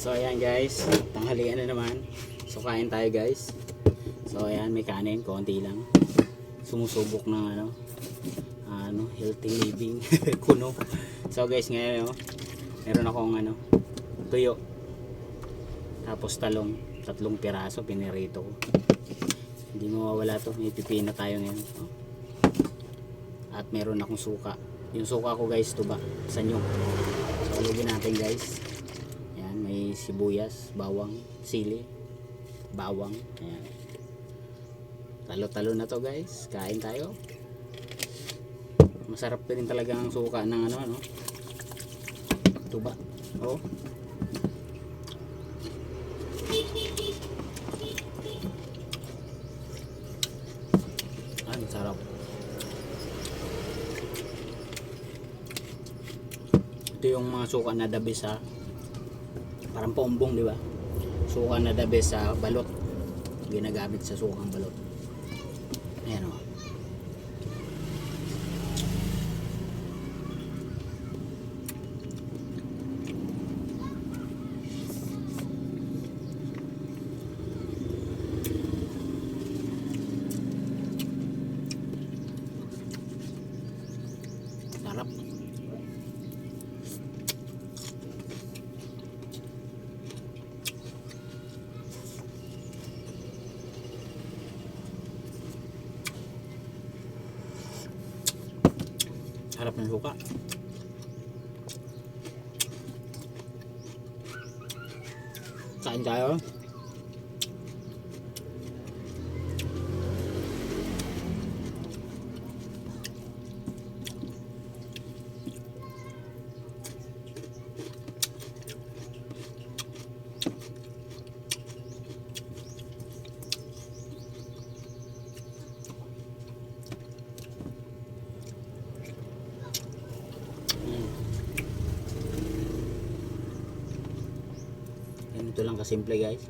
So ayan guys, tanghalian na naman. So kain tayo guys. So ayan, may kanin, konti lang. Sumusubok ng healthy living kuno. So guys, ngayon meron akong tuyo. Tapos talong, 3 piraso pinirito ko. Hindi mawawala to, may pipino tayo ngayon. At meron akong suka. Yung suka ko guys, tuba, sa nyug. So lagyan natin guys. May sibuyas, bawang, sili, bawang. Ayan. Talo-talo na to guys. Kain tayo. Masarap din talaga ang suka ng tuba. Oh. Ang sarap. Ito yung mga suka na the best ha. Parang pombong, di ba? Suka na the best sa balot. Ginagamit sa sukang balot. Ayan o. Sarap. Harap ng suka. Kain tayo. Ito lang kasimple guys.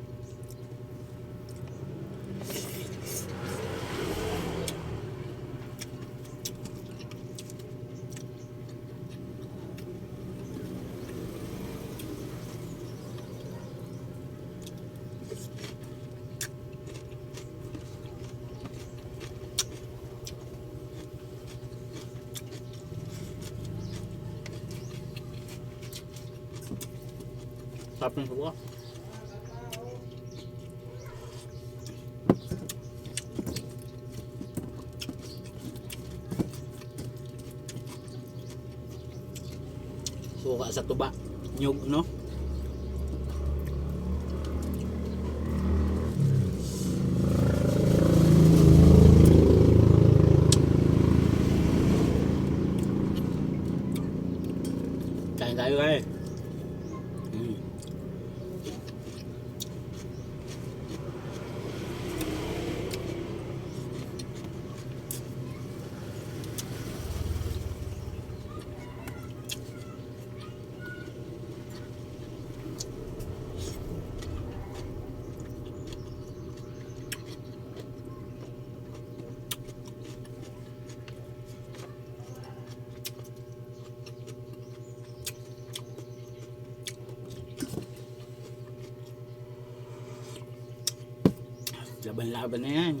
Sarap ng suka. Suka sa tuba, nyug, no? Kain tayo guys. Laban-laban na yan.